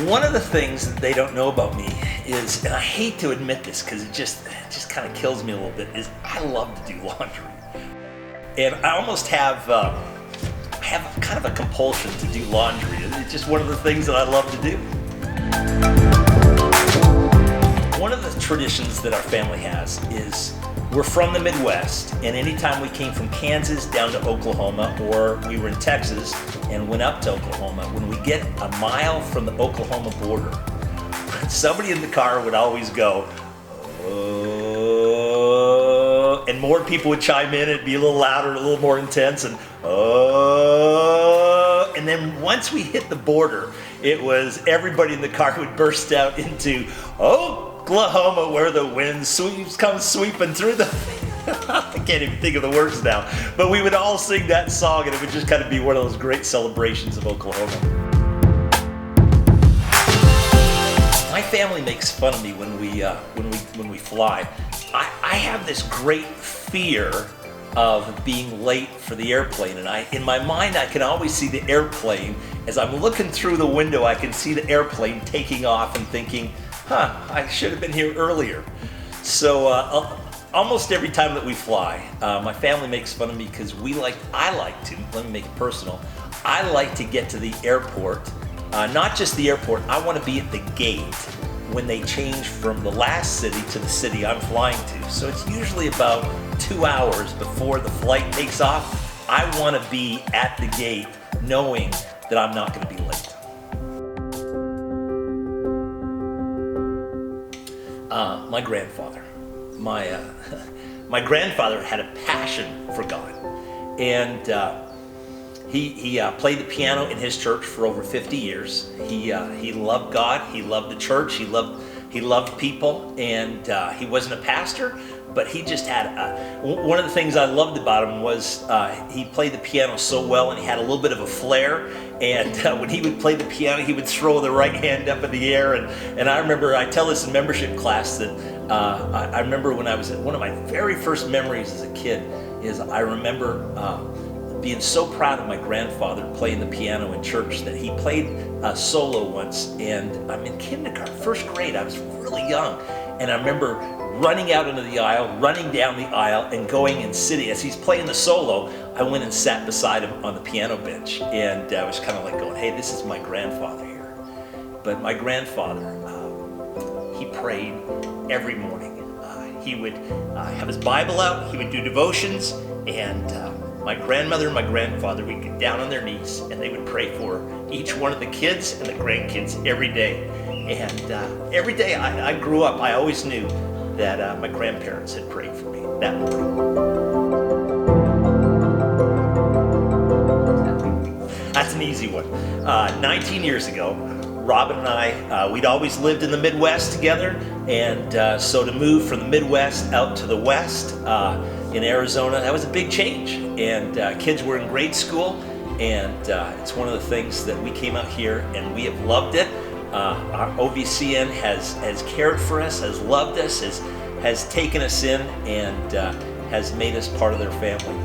One of the things that they don't know about me is, and I hate to admit this because it just kind of kills me a little bit, is I love to do laundry. And I almost have kind of a compulsion to do laundry. It's just one of the things that I love to do. One of the traditions that our family has is we're from the Midwest, and anytime we came from Kansas down to Oklahoma, or we were in Texas and went up to Oklahoma, when we get a mile from the Oklahoma border, somebody in the car would always go, "Oh," and more people would chime in. It'd be a little louder, a little more intense, and "Oh," and then once we hit the border, it was everybody in the car would burst out into Oklahoma, where the wind comes sweeping through the I can't even think of the words now, but we would all sing that song, and it would just kind of be one of those great celebrations of Oklahoma. My family makes fun of me when we fly. I have this great fear of being late for the airplane, and in my mind I can always see the airplane. As I'm looking through the window, I can see the airplane taking off and thinking, I should have been here earlier. So almost every time that we fly, my family makes fun of me because let me make it personal, I like to get to the airport, not just the airport, I want to be at the gate when they change from the last city to the city I'm flying to. So it's usually about 2 hours before the flight takes off. I want to be at the gate knowing that I'm not going to be late. My grandfather. My grandfather had a passion for God, and he played the piano in his church for over 50 years. He loved God. He loved the church. He loved people, and he wasn't a pastor, but he just had one of the things I loved about him was he played the piano so well, and he had a little bit of a flair. And when he would play the piano, he would throw the right hand up in the air. And I remember, I tell this in membership class, that I remember when I was one of my very first memories as a kid is I remember being so proud of my grandfather playing the piano in church that he played a solo once. And I'm in kindergarten, first grade. I was really young. And I remember running out into the aisle, running down the aisle, and going and sitting. As he's playing the solo, I went and sat beside him on the piano bench. And I was kind of like going, hey, this is my grandfather here. But my grandfather, he prayed every morning. He would have his Bible out, he would do devotions, and my grandmother and my grandfather would get down on their knees, and they would pray for each one of the kids and the grandkids every day. And every day I grew up, I always knew that my grandparents had prayed for me that morning. That's an easy one. 19 years ago, Robin and I, we'd always lived in the Midwest together, and so to move from the Midwest out to the West in Arizona, that was a big change. And kids were in grade school, and it's one of the things that we came out here and we have loved it. Our OVCN has cared for us, has loved us, has taken us in, and has made us part of their family.